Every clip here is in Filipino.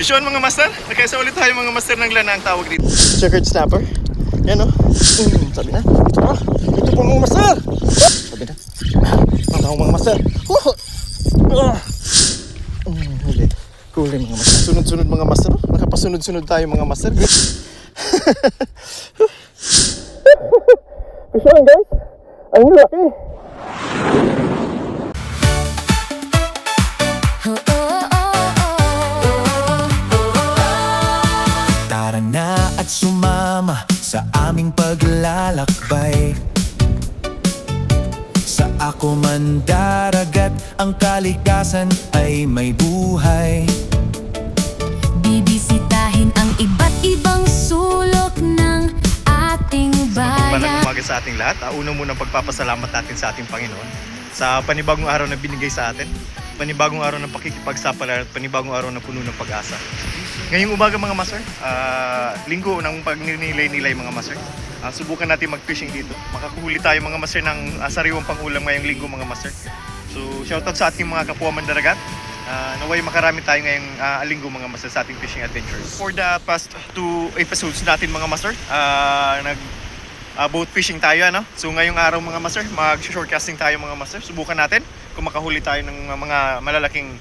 Fishon mga master, nakaisa ulit tayo mga master ng lana ang tawag dito. Checkered snapper. Yan o. Sabi na. Ito po mga master. Sabi na. Mga master. Huli. Huli mga master. Sunod-sunod mga master. Nakapasunod-sunod tayo mga master. Good. Fishon guys. Ang laki. Tara na at sumama sa aming paglalakbay. Sa ako man daragat, ang kalikasan ay may buhay. Bibisitahin ang iba't ibang sulok ng ating Magandang bayan. umaga sa ating lahat. Una munang pagpapasalamat natin sa ating Panginoon sa panibagong araw na binigay sa atin, panibagong araw ng pakikipagsapalaran at panibagong araw na puno ng pag-asa. Ngayong umaga mga master, linggo ng pagninilay-nilay mga master. Subukan natin mag-fishing dito. Makakuhuli tayo mga master ng sariwang pangulam ngayong linggo mga master. So shoutout sa ating mga kapwa mandaragat. Naway makarami tayo ngayong linggo mga master sa ating fishing adventures. For the past 2 episodes natin mga master, boat fishing tayo ano. So ngayong araw mga master, mag-shortcasting tayo mga master. Subukan natin kung makahuli tayo ng mga malalaking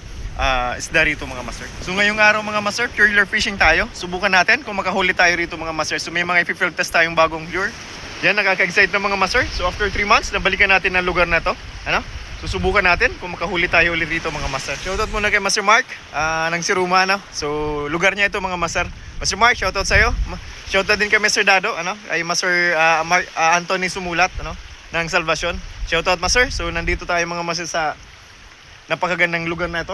isda rito mga master. So ngayong araw mga master, pure lure fishing tayo. Subukan natin kung makahuli tayo rito mga master. So may mga i-field test tayong bagong lure. Yan, nakaka-excite na mga master. So after 3 months, nabalikan natin ang lugar na to. Ano? Susubukan natin kung makahuli tayo ulit dito mga master. Shoutout muna kay Master Mark ng Siruma no? So lugar niya ito mga master. Master Mark, shoutout sa'yo. Shoutout din kay Mr. Dado ano? Ay Master Anthony Sumulat ano? Ng Salvacion. Shoutout Master. So nandito tayo mga master sa napakagandang lugar na ito.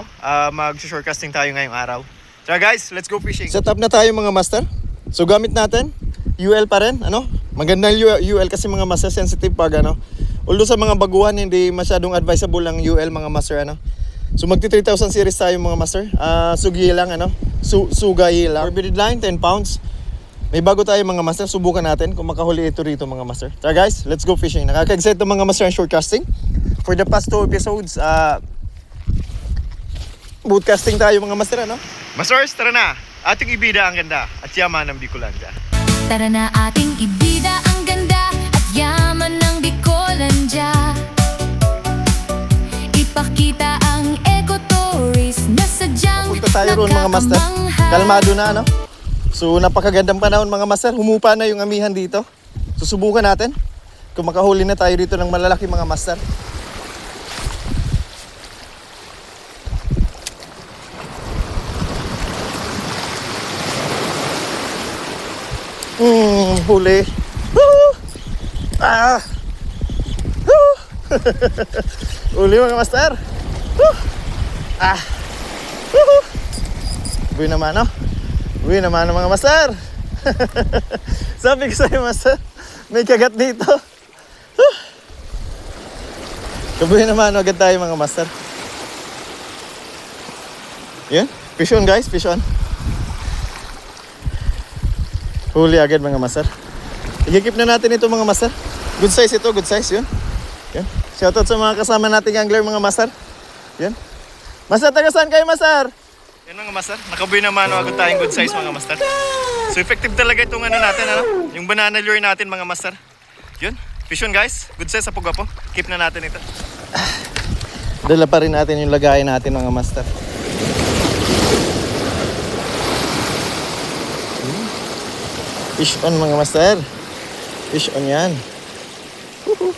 Mag-shortcasting tayo ngayong araw. So guys, let's go fishing. Set up na tayo mga master. So gamit natin UL pa rin, ano? Magandang UL kasi mga master, sensitive pag ano. Although sa mga baguhan hindi masyadong advisable ang UL mga master ano. So magti 3,000 series tayo mga master. Sugi lang ano. Sugay lang. Forbidden line 10 pounds. May bago tayo mga master, subukan natin kung makahuli ito rito mga master. Tara guys, let's go fishing. Nakaka-excite ng mga master ang shortcasting. For the past 2 episodes, boatcasting tayo mga master ano. Masters, tara na. Ating ibida ang ganda at yaman ng Bicolanda. Tara na ating ibida ang ganda at yaman ng Bicolanda. Ipakita ang ecotourist na sadyang Punta tayo roon mga master. Kalmado na ano. So napakagandang panahon mga master. Humupa na yung amihan dito. Susubukan natin kung makahuli na tayo dito ng malalaki mga master. Huli. Woo! Woo! Huli mga master. Woo! Woo! Buwi naman no? Buwi naman mga master. Sabi ko sa'yo master, may kagat dito. Kabuhi naman agad tayo mga master. Yan, fish on guys, fish on. Huli agad mga master. I-keep na natin ito mga master. Good size ito, good size yun. Yan. Shoutout sa mga kasama nating angler mga master. Yan. Master, taga saan kayo master? Yan mga master, nakabuhi naman agad tayong good size mga master. So effective talaga itong ano natin ano? Yung banana lure natin mga master. Yun, fish on guys, good size sa pagwapo. Keep na natin ito. Dala pa rin natin yung lagayan natin mga master. Fish on mga master. Fish on yan. Woohoo.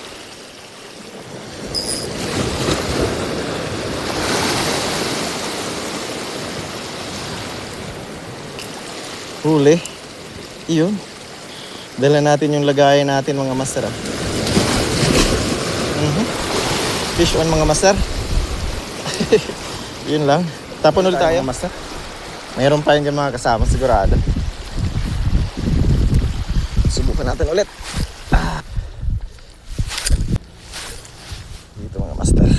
Huli. Iyon. Dala natin yung lagayan natin mga master. Fish on mga master. Yun lang. Tapon ulit tayo master. Mayroon pa yung mga kasama sigurado. Subukan natin ulit. Dito mga master.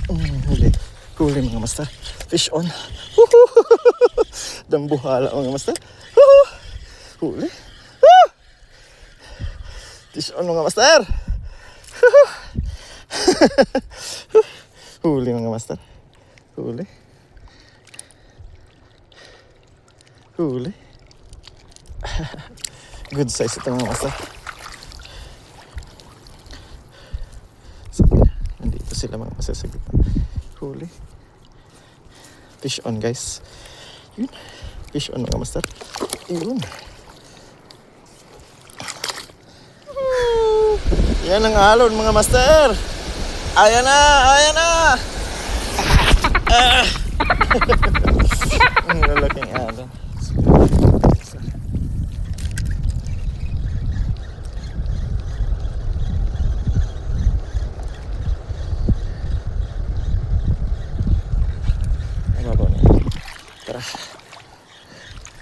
Huli. Huli mga master. Fish on. Dambuhala mga master. Huli. Fish on mga master. Huli mga master. Huli. Huli. Good size ito mga master. Sabi na, nandito sila mga master sa gitna. Huli. Fish on guys. Yun. Fish on mga master. Yun. Yan ang alon mga master. Ayan na, ayan na. Ang lalaking alon. Tara.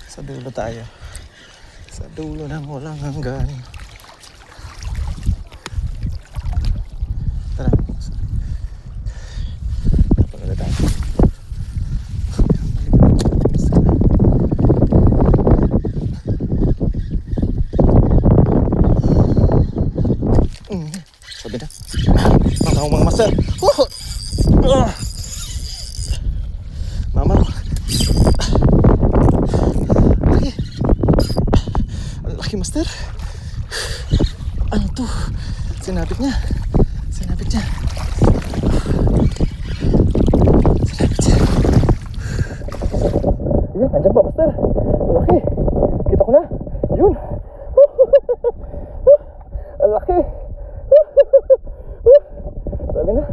Sa dulo tayo. Sa dulo ng walang hanggan. Tara. Tapos ulit tayo. Sabi na. Mamaw mga master. Mamaw. Ang laki master. Ano to? Sinapit niya. Sinapit niya. Sinapit niya. Yun, nandiyan pa master. Ang laki. Kita ko na. Yun. Ang laki. Sabi na.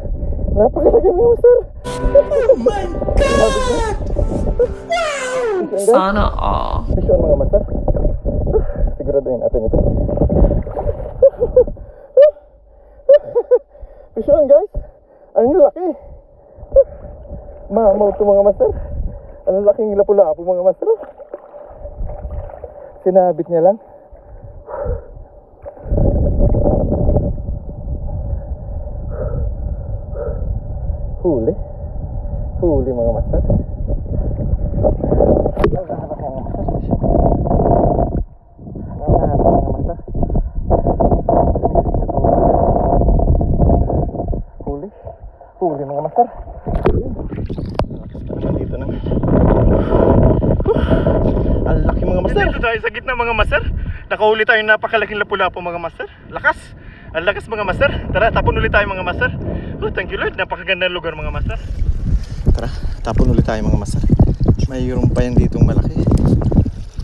Napakalaki mga master. Oh my God! Sana all. Fish on mga master. Siguraduhin natin ito. Fish on guys. Ang laki. Mamaw ito mga master. Ang laking lapu-lapu mga master. Sinabit niya lang. Huli. Huli mga master. Huli. Huli mga master. Dito na. Ang laki mga master. Dito tayo sa gitna mga master. Nakahuli tayo ng napakalaking lapu-lapu mga master. Lakas. Ang lakas mga master. Tara, tapon ulit tayo mga master. Oh, thank you Lord. Napakaganda ng lugar mga master. Tara, tapon ulit tayo mga master. Mayroon pa yan ditong malaki.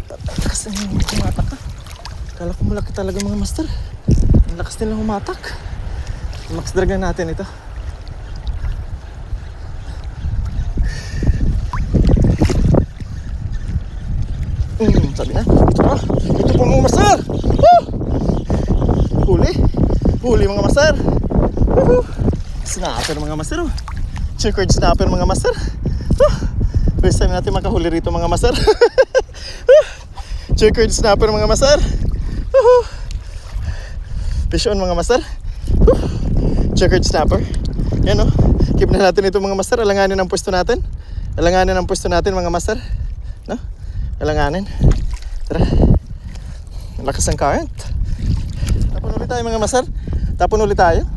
Lakas na yung humatak ka. Kala ko malaki talaga mga master. Ang lakas nilang humatak. Max dragan natin ito. Sabi na. Ah, ito po mga master. Woo! Huli. Huli mga master. Woohoo! Snapper mga master. Oh. Checkered snapper mga master. First time natin makahuli rito mga master. Checkered snapper mga master. Fish on mga master. Checkered snapper. Yan o. Keep na natin ito mga master. Alanganin ang pwesto natin. Alanganin ang pwesto natin mga master. No? Alanganin. Tara. Lakas ang current. Tapon ulit tayo mga master. Tapon ulit tayo.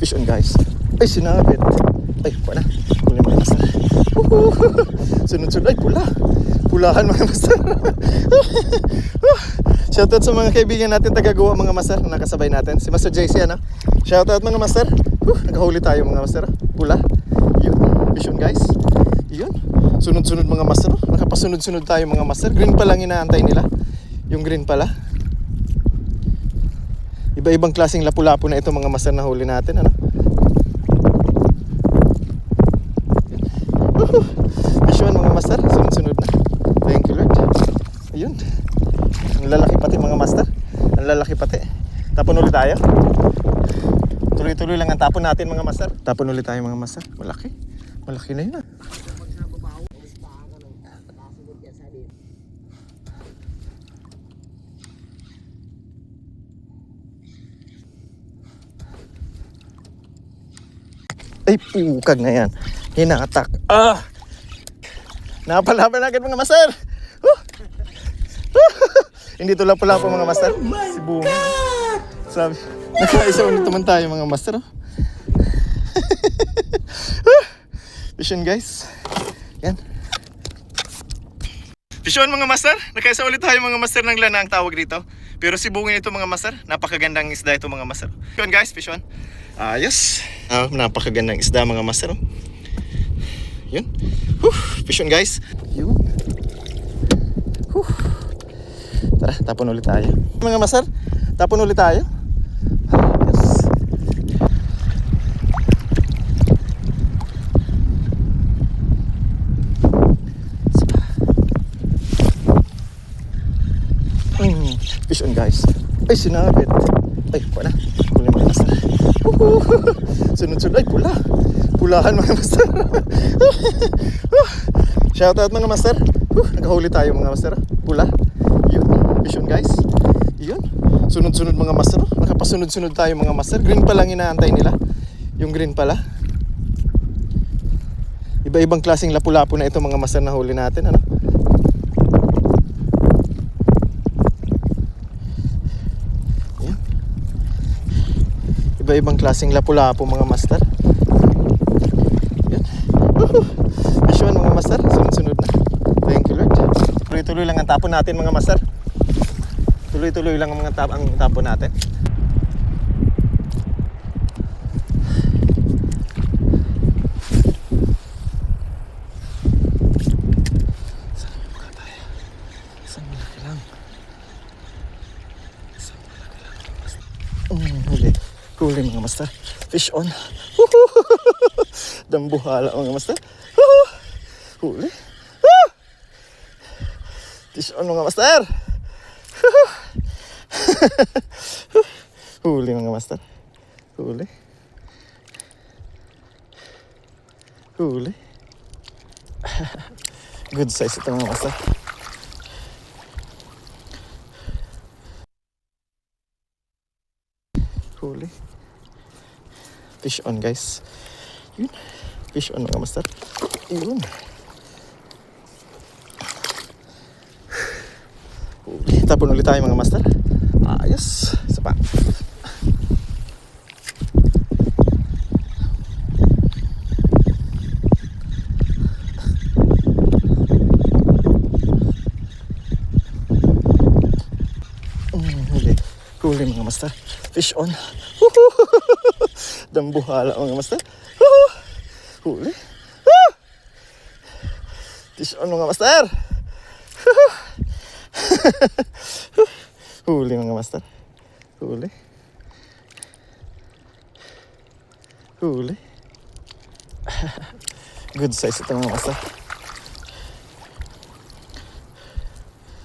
Fish on guys. Ay sinabit. Ay wala. Huli mga master. Sunod-sunod. Ay pula. Pulahan mga master. Shoutout sa mga kaibigan natin taga-Goa mga master na nakasabay natin. Si Master JC ano. Shoutout mga master. Nagahuli tayo mga master. Pula. Yun. Fish on guys. Yun. Sunod-sunod mga master. Nakapasunod-sunod tayo mga master. Green pa lang inaantay nila. Yung green pala. Iba-ibang klaseng lapu-lapu na ito mga master na huli natin ano. Fish on mga master. Sunod-sunod na. Thank you Lord. Ayun. Ang lalaki pati mga master. Ang lalaki pati. Tapon ulit tayo. Tuloy-tuloy lang ang tapon natin mga master. Tapon ulit tayo mga master. Malaki. Malaki na yun ah. Ay, pukag na yan. Hinatak. Ah! Napalaban agad mga master. Hindi tulap-tulap mga master. Si Bunga. Sabi, nakaisa ulit naman tayo mga master. Vision guys. Yan. Vision mga master. Nakaisa ulit tayo mga master ng lana ang tawag dito. Pero si Bunga ito mga master. Napakagandang isda ito mga master. Vision guys, vision. Ayos. Napakagandang isda mga master. Yun. Vision guys. Yun. Tara, tapon ulit tayo. Mga master, tapon ulit tayo. Yes. Vision guys. Ay, sinabit. Ay, wala. Pula mga master. Sunod-sunod. Ay, pula. Pulahan mga master. Shoutout mga master. Nagahuli tayo mga master. Pula. Yun. Vision guys. Yun. Sunod-sunod mga master. Nakapasunod-sunod tayo mga master. Green pa lang inaantay nila. Yung green pala. Iba-ibang klaseng lapu-lapu na ito mga master na huli natin. Ano? Yan. Iba-ibang klaseng lapu-lapu mga master. Yan. Vision mga master. Sunod-sunod na. Thank you Lord. Tuloy-tuloy lang ang tapon natin mga master. Tuloy-tuloy lang ang tapon natin. Isang malaki lang. Huli. Huli mga master. Fish on. Dambuhala mga master. Huli. Fish on mga master. Huli mga master. Huli. Huli. Good size ito mga master. Huli. Fish on guys. Yun. Fish on mga master. Yun. Huli. Tapon ulit tayo mga master. Ayos. Isa pa. Huli. Huli mga master. Fish on. Dambuhala mga master. Huli. Fish on mga master. Huli mga master. Huli. Huli. Good size ito mga master.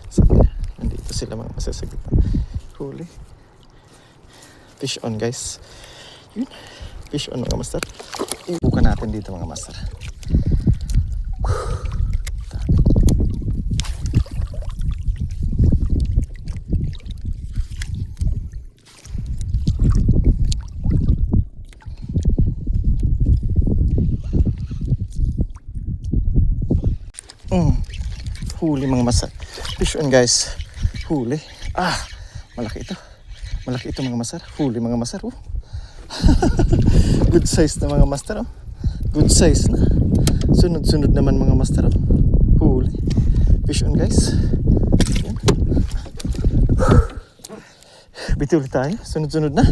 Sabi na, nandito sila mga master sa gitna. Huli. Fish on guys. Yun. Fish on mga master. Ibukan natin dito mga master. Huli mga master. Fish on guys. Huli. Malaki ito. Malaki ito mga master. Huli mga master. Good size na mga master. Good size na. Sunod-sunod naman mga master. Huli. Fish on guys. Yan. Bitiw ulit tayo. Sunod-sunod na.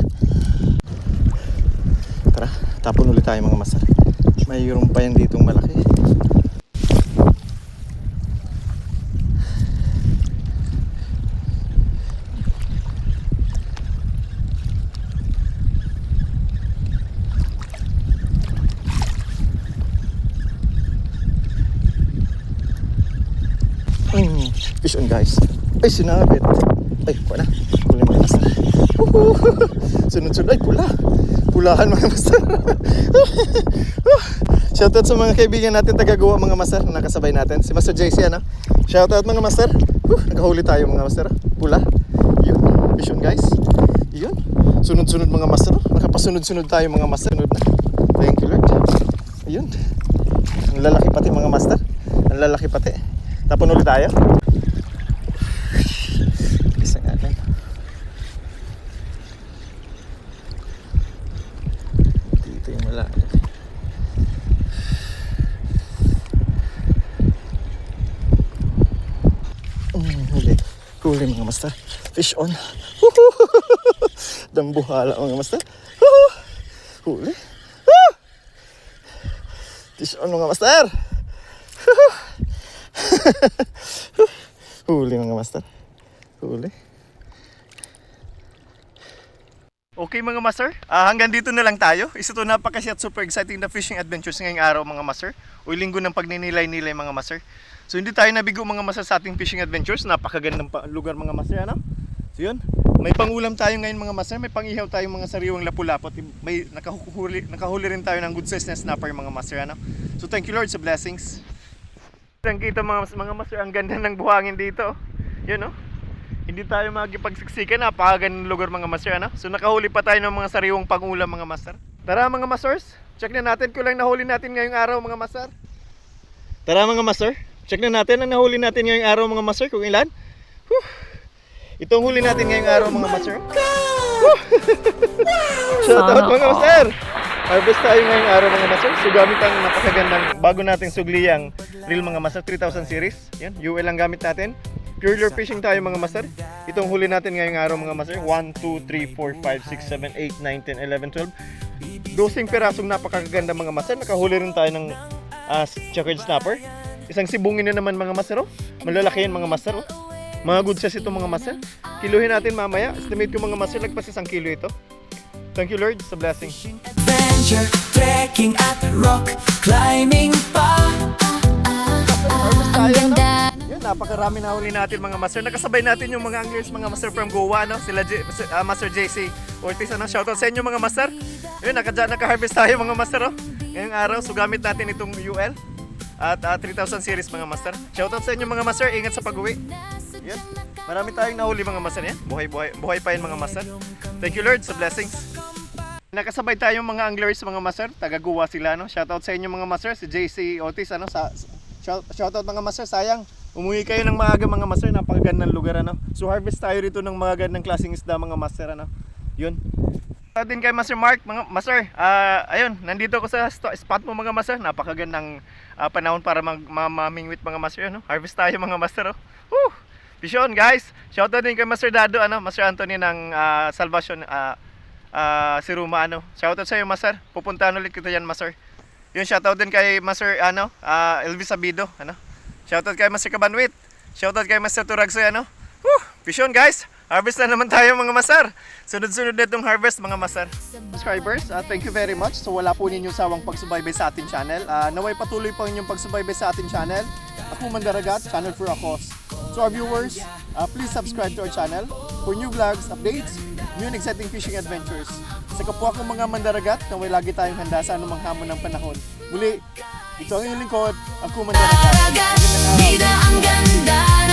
Tara. Tapon ulit tayo mga master. Mayroon pa yan ditong malaki. Fish on guys. Ay, sinabit. Ay, kuha na. Huli mga master. Sunod-sunod. Ay, pula. Pulahan mga master. Shoutout sa mga kaibigan natin taga-Goa mga master. Nakasabay natin. Si Master JC, ano? Shoutout mga master. Nakahuli tayo mga master. Pula. Yun. Vision guys. Yun. Sunod-sunod mga master. Nakapasunod-sunod tayo mga master. Sunod na. Thank you Lord. Ayun. Ang lalaki pati mga master. Ang lalaki pati. Tapon ulit tayo. Isa natin. Dito yung malaki. Huli. Huli mga master. Fish on. Dambuhala mga master. Huli. Fish on mga master. Huli mga master. Huli. Okay mga master, hanggang dito na lang tayo. Isa to napakasya at super exciting na fishing adventures ngayong araw mga master. O linggo ng pagninilay-nilay mga master. So hindi tayo nabigo mga master sa ating fishing adventures. Napakagandang lugar mga master, ano? So yun, may pangulam tayo ngayon mga master. May pangihaw tayo mga sariwang lapu-lapot. May nakahuli rin tayo ng good size na snapper mga master, ano? So thank you Lord sa blessings. Ang kita mga master, ang ganda ng buhangin dito. Yun, no? Hindi tayo magipagsiksikan, napakagandang lugar mga master, ano? So nakahuli pa tayo ng mga sariwang pangulam mga master. Tara mga masters, check na natin kung lang nahuli natin ngayong araw mga master. Tara mga master, check na natin ang nahuli natin ngayong araw mga master kung ilan. Itong huli natin ngayong araw mga master. Shout out mga master. Harvest tayo ngayong araw mga master. So gamit ang napakagandang bago nating sugliyang reel mga master, 3000 series. Yan, UL ang gamit natin. Pure lure fishing tayo mga master. Itong huli natin ngayong araw mga master, 1, 2, 3, 4, 5, 6, 7, 8, 9, 10, 11, 12. Dosing pirasong napakaganda mga master. Nakahuli rin tayo ng checkered snapper. Isang sibungin na naman mga master, oh. Malalaki yan mga master, oh. Mga good size ito mga master. Kiluhin natin mamaya. Estimate ko mga master, lagpas 1 kilo ito. Thank you Lord sa blessing. Adventure, trekking at rock climbing pa. Ang ganda. Yun, napakarami na huli natin mga master. Nakasabay natin yung mga anglers, mga master from Goa, no? Sila Master JC Ortiz, ano? Shoutout sa inyo mga master. Yun, naka-harvest tayo mga master, oh. Ngayong araw, so gamit natin itong UL at 3000 series mga master. Shoutout sa inyo mga master, ingat sa pag-uwi. Yan, marami tayong nahuli mga master yan. Buhay pa yan mga master. Thank you Lord sa blessings. Nakasabay tayong mga anglers mga master, taga Goa sila, no? Shoutout sa inyo mga master, si JC Ortiz, ano? Shoutout mga master, sayang umuwi kayo ng maaga mga master, napakagandang lugar, ano? So harvest tayo rito ng mga gandang klaseng isda mga master, ano? Yun. Din kay Master Mark mga master. Ayun, nandito ko sa spot mo mga master. Napakagandang panahon para mamingwit mga master, ano? Harvest tayo mga master, oh. Woo! Vision guys. Shoutout din kay Master Dado, ano? Master Anthony ng Salvation si Ruma, ano? Shoutout sa iyo master. Pupuntahan ulit kita diyan master. Yun, shoutout din kay Master Elvis Abido, ano? Shoutout kay Master Kabanwit. Shoutout kay Master Turagsoy, ano? Vision guys. Harvest na naman tayo mga master. Sunod-sunod na itong harvest mga master. Subscribers, thank you very much. So wala po ninyo sawang pagsubaybay sa ating channel. Naway patuloy pa inyong pagsubaybay sa ating channel. Ako Mandaragat, channel for Akos. So our viewers, please subscribe to our channel for new vlogs, updates, new and exciting fishing adventures. Sa kapwa kong mga Mandaragat, naway lagi tayong handa sa anumang hamon ng panahon. Muli, ito ang inyong lingkod, ako Mandaragat. Vida ang ganda